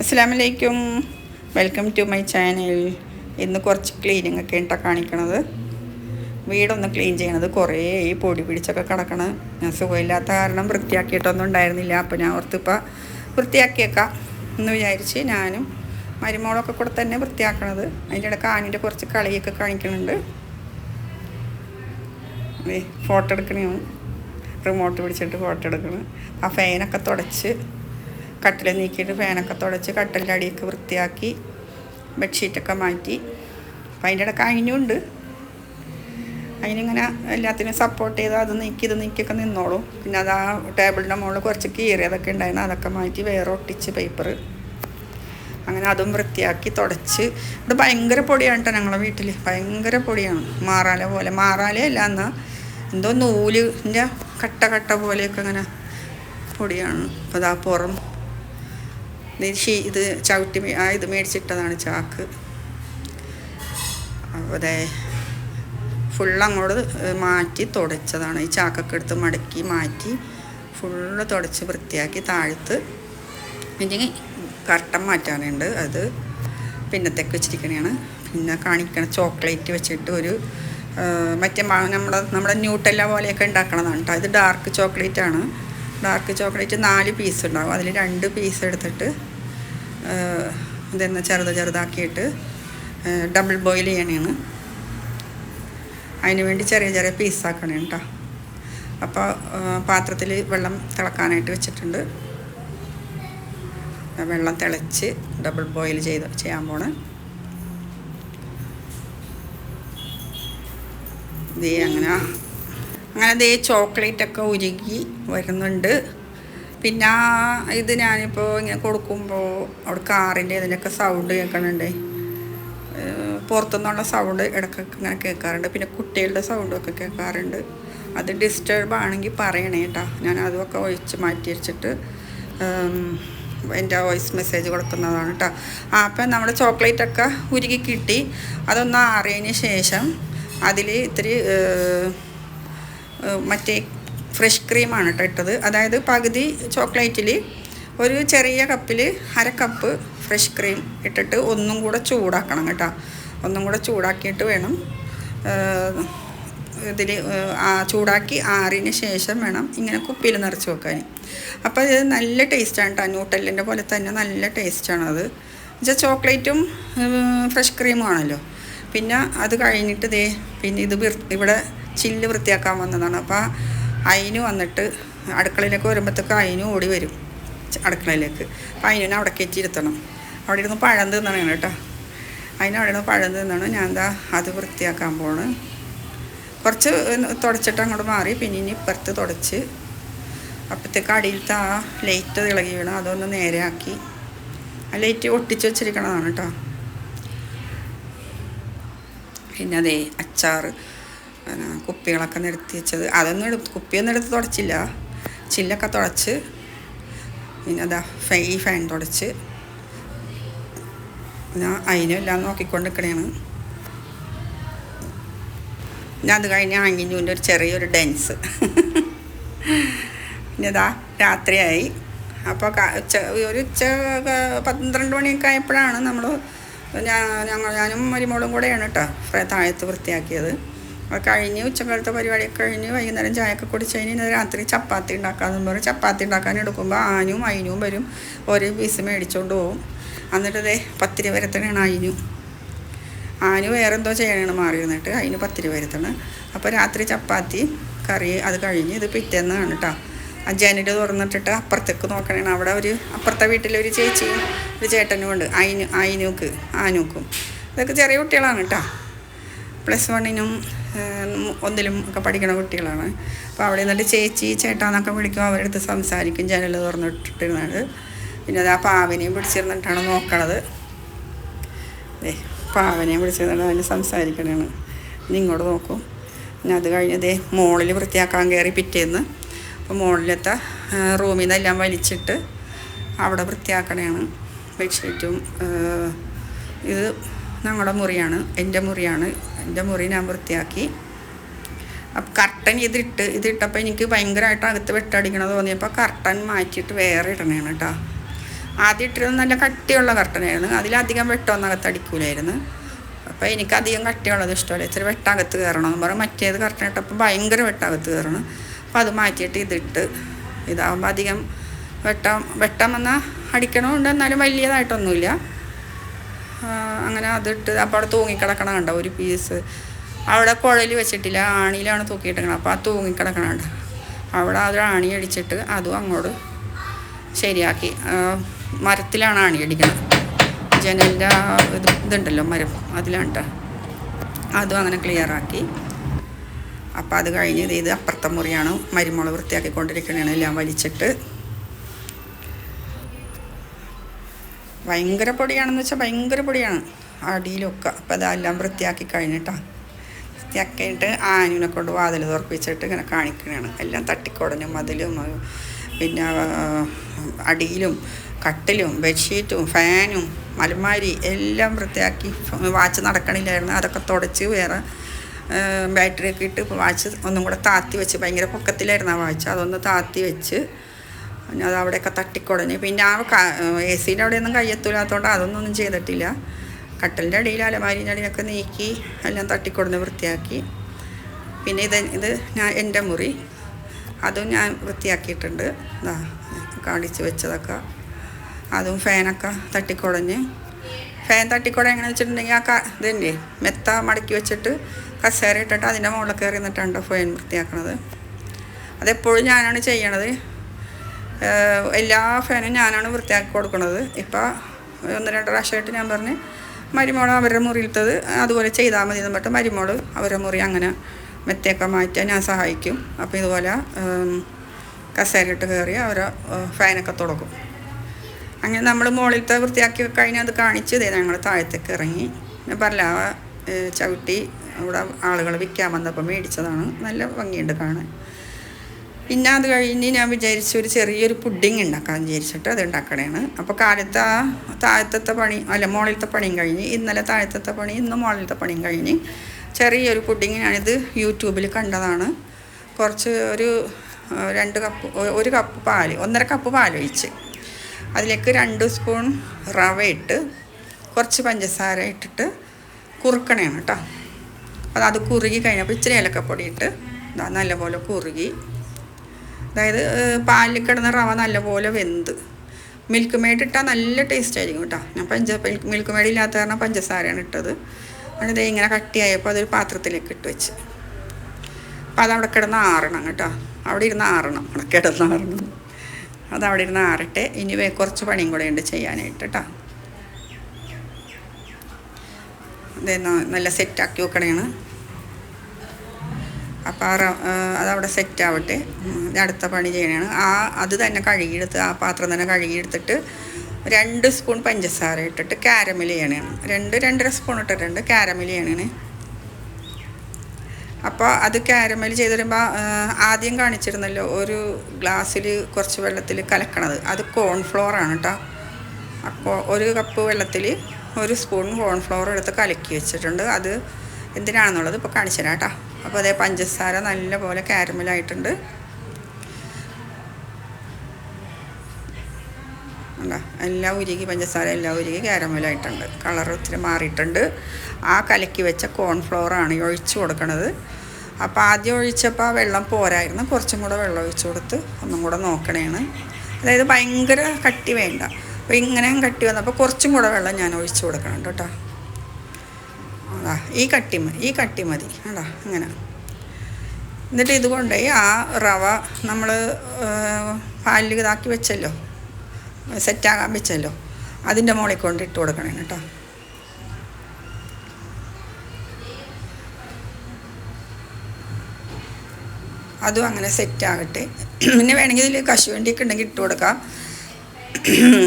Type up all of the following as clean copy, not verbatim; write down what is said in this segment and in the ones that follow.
അസ്സലാമലൈക്കും, welcome to my channel. ഇന്ന് കുറച്ച് ക്ലീനിങ് ഒക്കെ ഉണ്ടാ കാണിക്കണത്. വീടൊന്ന് ക്ലീൻ ചെയ്യണത് കുറേ ഈ പൊടി പിടിച്ചൊക്കെ കിടക്കണം. ഞാൻ സുഖമില്ലാത്ത കാരണം വൃത്തിയാക്കിയിട്ടൊന്നും ഉണ്ടായിരുന്നില്ല. അപ്പോൾ ഞാൻ ഓർത്തിപ്പോൾ വൃത്തിയാക്കിയേക്കാം എന്ന് വിചാരിച്ച് ഞാനും മരുമോളൊക്കെ കൂടെ തന്നെ വൃത്തിയാക്കണത്. അതിൻ്റെ ഇടയ്ക്ക് ആനിൻ്റെ കുറച്ച് കളിയൊക്കെ കാണിക്കുന്നുണ്ട്. ഫോട്ടോ എടുക്കണേ, റിമോട്ട് പിടിച്ചിട്ട് ഫോട്ടോ എടുക്കണം. ആ ഫാനൊക്കെ തുടച്ച് കട്ടിൽ നീക്കിയിട്ട് ഫാനൊക്കെ തുടച്ച് കട്ടിലിൻ്റെ അടിയൊക്കെ വൃത്തിയാക്കി ബെഡ്ഷീറ്റൊക്കെ മാറ്റി. അപ്പം അതിൻ്റെ ഇടയ്ക്ക് അതിനുണ്ട്, അതിനിങ്ങനെ എല്ലാത്തിനും സപ്പോർട്ട് ചെയ്ത് അത് നീക്കി ഇത് നീക്കിയൊക്കെ നിന്നോളും. പിന്നെ അത് ആ ടേബിളിൻ്റെ മുകളിൽ കുറച്ച് കീറിയതൊക്കെ ഉണ്ടായിരുന്നു, അതൊക്കെ മാറ്റി വേറെ ഒട്ടിച്ച് പേപ്പർ അങ്ങനെ അതും വൃത്തിയാക്കി തുടച്ച്. ഇത് ഭയങ്കര പൊടിയാണ് കേട്ടോ ഞങ്ങളെ വീട്ടിൽ, ഭയങ്കര പൊടിയാണ്. മാറാല പോലെ, മാറാല അല്ല എന്നാൽ എന്തോ നൂലിൻ്റെ കട്ട കട്ട പോലെയൊക്കെ അങ്ങനെ പൊടിയാണ്. അപ്പോൾ അതാ പുറം ഇത് ചവിട്ടി ഇത് മേടിച്ചിട്ടതാണ് ചാക്ക്. അപ്പോൾ അതെ ഫുള്ളങ്ങോട്ട് മാറ്റി തുടച്ചതാണ്. ഈ ചാക്കൊക്കെ എടുത്ത് മടക്കി മാറ്റി ഫുള്ള് തുടച്ച് വൃത്തിയാക്കി താഴത്ത് ഇനി കർട്ടൻ മാറ്റാനുണ്ട്. അത് പിന്നത്തേക്ക് വെച്ചിരിക്കണതാണ്. പിന്നെ കാണിക്കണ ചോക്ലേറ്റ് വെച്ചിട്ട് ഒരു മറ്റേ നമ്മുടെ ന്യൂട്ടെല്ല പോലെയൊക്കെ ഉണ്ടാക്കണതാണ് കേട്ടോ. ഇത് ഡാർക്ക് ചോക്ലേറ്റാണ്. ഡാർക്ക് ചോക്ലേറ്റ് 4 പീസ് ഉണ്ടാവും. അതിൽ 2 പീസ് എടുത്തിട്ട് ഇതെന്ന് ചെറുതാക്കിയിട്ട് ഡബിൾ ബോയിൽ ചെയ്യണതാണ്. അതിന് വേണ്ടി ചെറിയ ചെറിയ പീസാക്കണേ കേട്ടോ. അപ്പോൾ പാത്രത്തിൽ വെള്ളം തിളക്കാനായിട്ട് വെച്ചിട്ടുണ്ട്. വെള്ളം തിളച്ച് ഡബിൾ ബോയിൽ ചെയ്യാൻ പോണ്. അങ്ങനെ ചോക്ലേറ്റൊക്കെ ഉരുകി വരുന്നുണ്ട്. പിന്നെ ഇത് ഞാനിപ്പോൾ ഇങ്ങനെ കൊടുക്കുമ്പോൾ അവിടെ കാറിൻ്റെ ഇതിൻ്റെയൊക്കെ സൗണ്ട് കേൾക്കണുണ്ട്. പുറത്തുനിന്നുള്ള സൗണ്ട് ഇടയ്ക്കൊക്കെ ഇങ്ങനെ കേൾക്കാറുണ്ട്. പിന്നെ കുട്ടികളുടെ സൗണ്ടൊക്കെ കേൾക്കാറുണ്ട്. അത് ഡിസ്റ്റർബ് ആണെങ്കിൽ പറയണേ കേട്ടോ. ഞാൻ അതൊക്കെ ഒഴിച്ച് മാറ്റി വെച്ചിട്ട് എൻ്റെ വോയിസ് മെസ്സേജ് കൊടുക്കുന്നതാണ് കേട്ടോ. അപ്പം നമ്മുടെ ചോക്ലേറ്റൊക്കെ ഉരുകി കിട്ടി. അതൊന്ന് ആറിയതിന് ശേഷം അതിൽ ഇത്തിരി മറ്റേ ഫ്രഷ് ക്രീമാണ് കേട്ടോ ഇട്ടത്. അതായത് പകുതി ചോക്ലേറ്റിൽ ഒരു ചെറിയ കപ്പിൽ 1/2 കപ്പ് ഫ്രഷ് ക്രീം ഇട്ടിട്ട് ഒന്നും കൂടെ ചൂടാക്കണം കേട്ടോ. ഒന്നും കൂടെ ചൂടാക്കിയിട്ട് വേണം ഇതിൽ ചൂടാക്കി ആറിന് ശേഷം വേണം ഇങ്ങനെ കുപ്പിയിൽ നിറച്ച് വെക്കാൻ. അപ്പോൾ ഇത് നല്ല ടേസ്റ്റാണ് കേട്ടോ. ന്യൂട്ടെല്ലിൻ്റെ പോലെ തന്നെ നല്ല ടേസ്റ്റാണത്. എന്നുവെച്ചാൽ ചോക്ലേറ്റും ഫ്രഷ് ക്രീമും ആണല്ലോ. പിന്നെ അത് കഴിഞ്ഞിട്ട് പിന്നെ ഇത് ഇവിടെ ചില്ല് വൃത്തിയാക്കാൻ വന്നതാണ്. അപ്പോൾ അതിന് വന്നിട്ട് അടുക്കളയിലേക്ക് വരുമ്പോഴത്തേക്ക് അതിന് ഓടി വരും അടുക്കളയിലേക്ക്. അപ്പോൾ അതിനെ അവിടെ കയറ്റിയിരുത്തണം. അവിടെ ഇരുന്ന് പഴം തിന്നണം കേട്ടോ. അവിടെ ഇരുന്ന് പഴം തിന്നണം. ഞാൻ എന്താ അത് വൃത്തിയാക്കാൻ പോണ്. കുറച്ച് തുടച്ചിട്ട് അങ്ങോട്ട് മാറി പിന്നെ ഇനി ഇപ്പുറത്ത് തുടച്ച് അപ്പോഴത്തേക്ക് അടിയിലത്തെ ആ ലൈറ്റ് ഇളകി വീണം അതൊന്ന് നേരെയാക്കി. ആ ലൈറ്റ് ഒട്ടിച്ച് വെച്ചിരിക്കണതാണ് കേട്ടോ. പിന്നെ അതേ അച്ചാർ കുപ്പികളൊക്കെ നിരത്തി വെച്ചത് അതൊന്നും കുപ്പിയൊന്നും എടുത്ത് തുടച്ചില്ല, ചില്ലൊക്കെ തുടച്ച്. പിന്നെ അതാ ഈ ഫാൻ തുടച്ച് ഞാൻ അതിനെല്ലാം നോക്കിക്കൊണ്ട് നിൽക്കണേണ്. പിന്നെ അത് കഴിഞ്ഞ് അങ്ങിഞ്ഞൂൻ്റെ ഒരു ചെറിയൊരു ഡാൻസ്. പിന്നെ ഇതാ രാത്രിയായി. അപ്പോൾ ഒരു 12 മണിയൊക്കെ ആയപ്പോഴാണ് ഞാനും മരുമോളും കൂടെയാണ് കേട്ടോ താഴത്ത് വൃത്തിയാക്കിയത്. അത് കഴിഞ്ഞ് ഉച്ചക്കാലത്തെ പരിപാടിയൊക്കെ കഴിഞ്ഞ് വൈകുന്നേരം ചായയൊക്കെ കുടിച്ച് കഴിഞ്ഞ് രാത്രി ചപ്പാത്തി ഉണ്ടാക്കാമെന്ന് പറഞ്ഞ് ചപ്പാത്തി ഉണ്ടാക്കാൻ എടുക്കുമ്പോൾ അതിനും വരും. ഓരോ പീസ് മേടിച്ചുകൊണ്ട് പോകും. എന്നിട്ട് 10 രൂപ വരുത്തണതാണ് ആനു വേറെ എന്തോ ചെയ്യണമാണ് മാറി നിന്നിട്ട് അതിന് 10 രൂപ വരുത്തണം. അപ്പോൾ രാത്രി ചപ്പാത്തി കറി അത് കഴിഞ്ഞ് ഇത് പിറ്റേന്നാണ് കേട്ടോ. ആ ജനൽ തുറന്നിട്ടിട്ട് അപ്പുറത്തേക്ക് നോക്കണേണ്. അവിടെ അപ്പുറത്തെ വീട്ടിലൊരു ചേച്ചിയും ഒരു ചേട്ടനും ഉണ്ട്. ആനൂക്കും ഇതൊക്കെ ചെറിയ കുട്ടികളാണ് കേട്ടോ. +1-നും 1-ലും ഒക്കെ പഠിക്കുന്ന കുട്ടികളാണ്. അപ്പോൾ അവിടെ നിന്നിട്ട് ചേച്ചി ചേട്ടാന്നൊക്കെ വിളിക്കും. അവരുടെ അടുത്ത് സംസാരിക്കും ജനൽ തുറന്നിട്ടിരുന്നത്. പിന്നെ അത് ആ പാവനെയും പിടിച്ചിരുന്നിട്ടാണ് നോക്കണത്. പാവനെയും പിടിച്ചിരുന്നിട്ട് അതിന് സംസാരിക്കണതാണ്. ഇനി ഇങ്ങോട്ട് നോക്കും. പിന്നെ അത് കഴിഞ്ഞ് മോളിൽ വൃത്തിയാക്കാൻ കയറി പിറ്റേന്ന്. അപ്പോൾ മുകളിലത്തെ റൂമിൽ നിന്നെല്ലാം വലിച്ചിട്ട് അവിടെ വൃത്തിയാക്കണതാണ്. ബെഡ്ഷീറ്റും ഇത് ഞങ്ങളുടെ മുറിയാണ്, എൻ്റെ മുറിയാണ്. എൻ്റെ മുറി ഞാൻ വൃത്തിയാക്കി. അപ്പം കർട്ടൻ ഇതിട്ടപ്പോൾ എനിക്ക് ഭയങ്കരമായിട്ട് അകത്ത് വെട്ടടിക്കണത് തോന്നിയപ്പോൾ കർട്ടൻ മാറ്റിയിട്ട് വേറെ ഇടണേണ് കേട്ടോ. ആദ്യം ഇട്ടിരുന്നത് നല്ല കട്ടിയുള്ള കർട്ടനായിരുന്നു, അതിലധികം വെട്ടമൊന്നും അകത്തടിക്കൂലായിരുന്നു. അപ്പോൾ എനിക്കധികം കട്ടിയുള്ളത് ഇഷ്ടമല്ല, ഇച്ചിരി വെട്ടകത്ത് കയറണം എന്ന് പറഞ്ഞാൽ മറ്റേത് കർട്ടൻ ഇട്ടപ്പോൾ ഭയങ്കര വെട്ടകത്ത് കയറണം. അപ്പോൾ അത് മാറ്റിയിട്ട് ഇതിട്ട്, ഇതാകുമ്പോൾ അധികം വെട്ടം വന്നാൽ അടിക്കണമുണ്ട്, എന്നാലും വലിയതായിട്ടൊന്നുമില്ല. അങ്ങനെ അതിട്ട് അപ്പോൾ അവിടെ തൂങ്ങിക്കിടക്കണം കണ്ടോ ഒരു പീസ്. അവിടെ കുഴൽ വെച്ചിട്ടില്ല, ആണിയിലാണ് തൂക്കിയിട്ടിരിക്കണം. അപ്പോൾ ആ തൂങ്ങിക്കിടക്കണം കണ്ടോ, അവിടെ അത് ആണി അടിച്ചിട്ട് അതും അങ്ങോട്ട് ശരിയാക്കി. മരത്തിലാണ് ആണി അടിക്കണം, ജനലിൻ്റെ ഇതുണ്ടല്ലോ മരം, അതിലാണ് കേട്ടോ. അതും അങ്ങനെ ക്ലിയറാക്കി. അപ്പോൾ അത് കഴിഞ്ഞ് ഇത് അപ്പുറത്തെ മുറിയാണ്, മരുമോള് വൃത്തിയാക്കിക്കൊണ്ടിരിക്കണതാണ്. എല്ലാം വലിച്ചിട്ട് ഭയങ്കര പൊടിയാണെന്ന് വെച്ചാൽ ഭയങ്കര പൊടിയാണ് അടിയിലൊക്കെ. അപ്പോൾ അതെല്ലാം വൃത്തിയാക്കി കഴിഞ്ഞിട്ടാണ്, വൃത്തിയാക്കിയിട്ട് ആനുവിനെ കൊണ്ട് വാതിൽ തുറപ്പിച്ചിട്ട് ഇങ്ങനെ കാണിക്കണതാണ്. എല്ലാം തട്ടിക്കുടഞ്ഞും മതിലും പിന്നെ അടിയിലും കട്ടിലും ബെഡ്ഷീറ്റും ഫാനും അലമാരി എല്ലാം വൃത്തിയാക്കി. വാച്ച് നടക്കണില്ലായിരുന്നു, അതൊക്കെ തുടച്ച് വേറെ ബാറ്ററി ഒക്കെ ഇട്ട് വാച്ച് ഒന്നും കൂടെ താത്തി വെച്ച്, ഭയങ്കര പൊക്കത്തിലായിരുന്നു ആ വാച്ച്, അതൊന്ന് താത്തി വെച്ച് അത് അവിടെയൊക്കെ തട്ടിക്കുടഞ്ഞ്. പിന്നെ ആ AC-ൻ്റെ അവിടെയൊന്നും കയ്യെത്തൂലാത്തതുകൊണ്ട് അതൊന്നും ചെയ്തിട്ടില്ല. കട്ടലിൻ്റെ അടിയിൽ അലമാരിൻ്റെ അടിയിലൊക്കെ നീക്കി എല്ലാം തട്ടിക്കുടഞ്ഞ് വൃത്തിയാക്കി. പിന്നെ ഇത് എൻ്റെ മുറി, അതും ഞാൻ വൃത്തിയാക്കിയിട്ടുണ്ട്. ഇതാ കാണിച്ച് വെച്ചതൊക്കെ, അതും ഫാനൊക്കെ തട്ടിക്കുടഞ്ഞ്. ഫാൻ തട്ടിക്കുട എങ്ങനെ വെച്ചിട്ടുണ്ടെങ്കിൽ ഇതിൻ്റെ മെത്ത മടക്കി വെച്ചിട്ട് കസേര ഇട്ടിട്ട് അതിൻ്റെ മുകളിൽ കയറി നിന്നിട്ടുണ്ട് ഫാൻ വൃത്തിയാക്കണത്. അതെപ്പോഴും ഞാനാണ് ചെയ്യണത്, എല്ലാ ഫാനും ഞാനാണ് വൃത്തിയാക്കി കൊടുക്കുന്നത്. ഇപ്പോൾ 1-2 പ്രാവശ്യമായിട്ട് ഞാൻ പറഞ്ഞ് മരുമോൾ അവരുടെ മുറിയിലത്തത് അതുപോലെ ചെയ്താൽ മതി എന്ന് പറഞ്ഞിട്ട് മരുമോൾ അവരുടെ മുറി അങ്ങനെ മെത്തയൊക്കെ മാറ്റാൻ ഞാൻ സഹായിക്കും. അപ്പോൾ ഇതുപോലെ കസേരയിട്ട് കയറി അവരെ ഫാനൊക്കെ തുടക്കും. അങ്ങനെ നമ്മൾ മുകളിലത്തെ വൃത്തിയാക്കി കഴിഞ്ഞ് അത് കാണിച്ച് ഇതേ ഞങ്ങൾ താഴത്തേക്ക് ഇറങ്ങി. ഞാൻ പറഞ്ഞ ചവിട്ടി ഇവിടെ ആളുകൾ വിൽക്കാൻ വന്നപ്പോൾ മേടിച്ചതാണ്, നല്ല ഭംഗിയുണ്ട് കാണാൻ. പിന്നെ അത് കഴിഞ്ഞ് ഞാൻ വിചാരിച്ചു ഒരു ചെറിയൊരു പുഡിങ് ഉണ്ടാക്കാൻ വിചാരിച്ചിട്ട് അത് ഉണ്ടാക്കണേണ്. അപ്പോൾ കാലത്ത് താഴത്തെ പണി മുകളിലത്തെ പണിയും കഴിഞ്ഞ്, ഇന്നലെ താഴത്തെ പണി ഇന്ന് മുകളിലത്തെ പണിയും കഴിഞ്ഞ് ചെറിയൊരു പുഡിങ് ഞാനിത് യൂട്യൂബിൽ കണ്ടതാണ്. കുറച്ച് ഒരു 2 കപ്പ് 1 കപ്പ് പാൽ 1.5 കപ്പ് പാലൊഴിച്ച് അതിലേക്ക് 2 സ്പൂൺ റവ ഇട്ട് കുറച്ച് പഞ്ചസാര ഇട്ടിട്ട് കുറുക്കണേണ് കേട്ടോ. അത് കുറുകി കഴിഞ്ഞപ്പോൾ ഇച്ചിരി ഏലക്കപ്പൊടി ഇട്ട് നല്ലപോലെ കുറുകി. അതായത് പാലിൽ കിടന്ന റവ നല്ലപോലെ വെന്ത്. മിൽക്ക് മെയ്ഡ് ഇട്ടാൽ നല്ല ടേസ്റ്റ് ആയിരിക്കും കേട്ടോ. ഞാൻ മിൽക്ക് മെയ്ഡ് ഇല്ലാത്ത കാരണം പഞ്ചസാരയാണ് ഇട്ടത്. അതിത് ഇങ്ങനെ കട്ടിയായപ്പോൾ അതൊരു പാത്രത്തിലേക്ക് ഇട്ട് വെച്ച്. അപ്പോൾ അതവിടെ കിടന്ന് ആറണം കേട്ടോ, അവിടെ ഇരുന്ന് ആറണം, അവിടെ കിടന്ന് ആറണം. അതവിടെ ഇരുന്ന് ആറട്ടെ. ഇനി കുറച്ച് പണിയും കൂടെ ഉണ്ട് ചെയ്യാനായിട്ട് കേട്ടോ. അതേ നല്ല സെറ്റാക്കി വെക്കണേണ്. അപ്പോൾ അതവിടെ സെറ്റാവട്ടെ, അടുത്ത പണി ചെയ്യണതാണ്. അത് തന്നെ കഴുകിയെടുത്ത് ആ പാത്രം തന്നെ കഴുകിയെടുത്തിട്ട് 2 സ്പൂൺ പഞ്ചസാര ഇട്ടിട്ട് കാരമൽ ചെയ്യണതാണ്. 2-2.5 സ്പൂൺ ഇട്ടിട്ടുണ്ട് കാരമൽ ചെയ്യണതാണ്. അപ്പോൾ അത് കാരമൽ ചെയ്ത് വരുമ്പോൾ ആദ്യം കാണിച്ചിരുന്നല്ലോ ഒരു ഗ്ലാസ്സിൽ കുറച്ച് വെള്ളത്തിൽ കലക്കണത്, അത് കോൺഫ്ലോറാണ് കേട്ടോ. അപ്പോൾ 1 കപ്പ് വെള്ളത്തിൽ 1 സ്പൂൺ കോൺഫ്ലോർ എടുത്ത് കലക്കി വെച്ചിട്ടുണ്ട്. അത് എന്തിനാണെന്നുള്ളത് ഇപ്പോൾ കാണിച്ചു തരാം കേട്ടോ. അപ്പോൾ അതേ പഞ്ചസാര നല്ലപോലെ കാരമലായിട്ടുണ്ട്. ഉണ്ടോ, എല്ലാം ഉരുകി പഞ്ചസാര എല്ലാം ഉരുകി കാരമലായിട്ടുണ്ട്. കളർ ഒത്തിരി മാറിയിട്ടുണ്ട്. ആ കലക്കി വെച്ച കോൺഫ്ലോറാണ് ഒഴിച്ച് കൊടുക്കണത്. അപ്പോൾ ആദ്യം ഒഴിച്ചപ്പോൾ വെള്ളം പോരായിരുന്നു, കുറച്ചും കൂടെ വെള്ളം ഒഴിച്ച് കൊടുത്ത് ഒന്നും കൂടെ നോക്കണേണ്. അതായത് ഭയങ്കര കട്ടി വേണ്ട. അപ്പോൾ ഇങ്ങനെയും കട്ടി വന്നപ്പോൾ കുറച്ചും കൂടെ വെള്ളം ഞാൻ ഒഴിച്ച് കൊടുക്കണം കേട്ടോ. അതാ ഈ കട്ടി മതി അതാ ഇങ്ങനെ. എന്നിട്ട് ഇതുകൊണ്ടേ ആ റവ നമ്മൾ പാലിൽ ഇതാക്കി വെച്ചല്ലോ, സെറ്റാകാൻ വെച്ചല്ലോ, അതിൻ്റെ മുകളിൽ കൊണ്ട് ഇട്ട് കൊടുക്കണം കേട്ടോ. അതും അങ്ങനെ സെറ്റാകട്ടെ. പിന്നെ വേണമെങ്കിൽ ഇതിൽ കശുവണ്ടിയൊക്കെ ഉണ്ടെങ്കിൽ ഇട്ട് കൊടുക്കാം.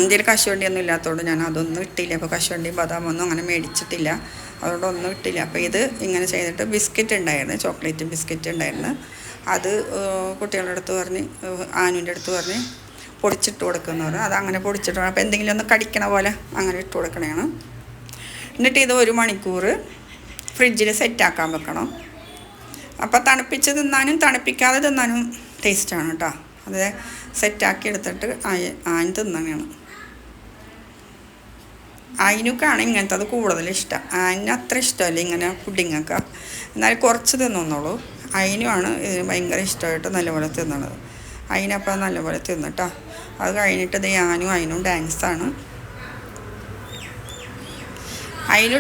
ഇതിൽ കശുവണ്ടിയൊന്നും ഇല്ലാത്തതുകൊണ്ട് ഞാൻ അതൊന്നും ഇട്ടില്ല. അപ്പോൾ കശുവണ്ടി ബദാമൊന്നും അങ്ങനെ മേടിച്ചിട്ടില്ല, അതുകൊണ്ടൊന്നും ഇട്ടില്ല. അപ്പോൾ ഇത് ഇങ്ങനെ ചെയ്തിട്ട് ബിസ്ക്കറ്റ് ഉണ്ടായിരുന്നു, ചോക്ലേറ്റ് ബിസ്ക്കറ്റ് ഉണ്ടായിരുന്നു. അത് കുട്ടികളുടെ അടുത്ത് പറഞ്ഞ് ആനുവിൻ്റെ അടുത്ത് പറഞ്ഞ് പൊടിച്ചിട്ട് കൊടുക്കുന്ന പറഞ്ഞു. അത് അങ്ങനെ പൊടിച്ചിട്ട് അപ്പോൾ എന്തെങ്കിലും ഒന്ന് കടിക്കണ പോലെ അങ്ങനെ ഇട്ട് കൊടുക്കണതാണ്. എന്നിട്ട് ഇത് 1 മണിക്കൂർ ഫ്രിഡ്ജിൽ സെറ്റാക്കാൻ വെക്കണം. അപ്പോൾ തണുപ്പിച്ച് തിന്നാനും തണുപ്പിക്കാതെ തിന്നാനും ടേസ്റ്റാണ് കേട്ടോ. അത് സെറ്റാക്കി എടുത്തിട്ട് ആൻ തിന്നണതാണ്. അതിനൊക്കെയാണ് ഇങ്ങനത്തത് കൂടുതൽ ഇഷ്ടം. അതിന് അത്ര ഇഷ്ടമല്ല ഇങ്ങനെ പുഡിങ്ങൊക്കെ, എന്നാലും കുറച്ച് തിന്നുന്നുള്ളൂ. അതിനുമാണ് ഇതിന് ഭയങ്കര ഇഷ്ടമായിട്ട് നല്ലപോലെ തിന്നണത്. അതിനപ്പം നല്ലപോലെ തിന്നിട്ടോ. അത് കഴിഞ്ഞിട്ട് ഇത് ഞാനും അതിനും ഡാൻസാണ്. അതിന്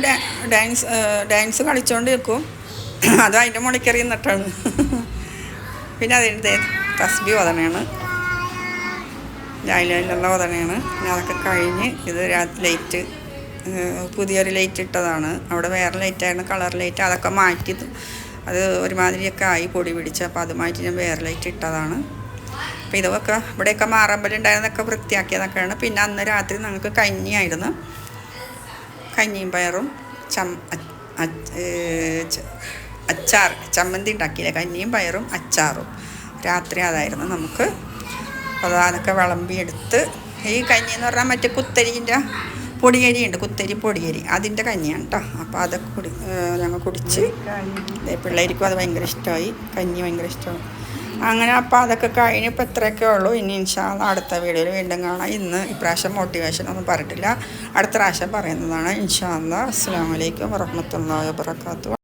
ഡാൻസ് കളിച്ചുകൊണ്ട് നിൽക്കും. അത് അതിൻ്റെ മുകളിൽ നിന്നിട്ടാണ്. പിന്നെ അതിൻ്റെ തസ്ബി ഓതണയാണ്, ലൈലുള്ള ഓതണയാണ്. പിന്നെ അതൊക്കെ കഴിഞ്ഞ് ഇത് ലൈറ്റ്, പുതിയൊരു ലൈറ്റ് ഇട്ടതാണ്. അവിടെ വേറെ ലൈറ്റായിരുന്നു, കളർ ലൈറ്റ്. അതൊക്കെ മാറ്റി അത് ഒരുമാതിരിയൊക്കെ ആയി പൊടി പിടിച്ച്. അപ്പോൾ അത് മാറ്റി ഞാൻ വേറെ ലൈറ്റ് ഇട്ടതാണ്. അപ്പോൾ ഇതൊക്കെ ഇവിടെയൊക്കെ മാറമ്പലുണ്ടായിരുന്നൊക്കെ വൃത്തിയാക്കിയതൊക്കെയാണ്. പിന്നെ അന്ന് രാത്രി ഞങ്ങൾക്ക് കഞ്ഞിയായിരുന്നു. കഞ്ഞിയും പയറും അച്ചാർ, ചമ്മന്തി ഉണ്ടാക്കിയില്ലേ, കഞ്ഞിയും പയറും അച്ചാറും രാത്രി അതായിരുന്നു നമുക്ക്. അപ്പോൾ അതൊക്കെ വിളമ്പിയെടുത്ത്, ഈ കഞ്ഞി എന്ന് പറഞ്ഞാൽ മറ്റേ കുത്തരീൻ്റെ പൊടിയരി ഉണ്ട്, കുത്തരി പൊടിയരി, അതിൻ്റെ കഞ്ഞിയാണ് കേട്ടോ. അപ്പോൾ അതൊക്കെ ഞങ്ങൾ കുടിച്ച്. പിള്ളേർക്കും അത് ഭയങ്കര ഇഷ്ടമായി, കഞ്ഞി ഭയങ്കര ഇഷ്ടമായി. അങ്ങനെ അപ്പോൾ അതൊക്കെ കഴിഞ്ഞപ്പോൾ ഇത്രയൊക്കെ ഉള്ളൂ. ഇനി ഇൻഷാ അല്ലാഹ് അടുത്ത വീഡിയോയിൽ വീണ്ടും കാണാം. ഇന്ന് ഇപ്രാവശ്യം മോട്ടിവേഷൻ ഒന്നും പറഞ്ഞിട്ടില്ല, അടുത്ത പ്രാവശ്യം പറയുന്നതാണ് ഇൻഷാ അല്ലാഹ്. അസ്സലാമു അലൈക്കും വറഹ്മത്തുള്ളാഹി വബറകാതുഹു.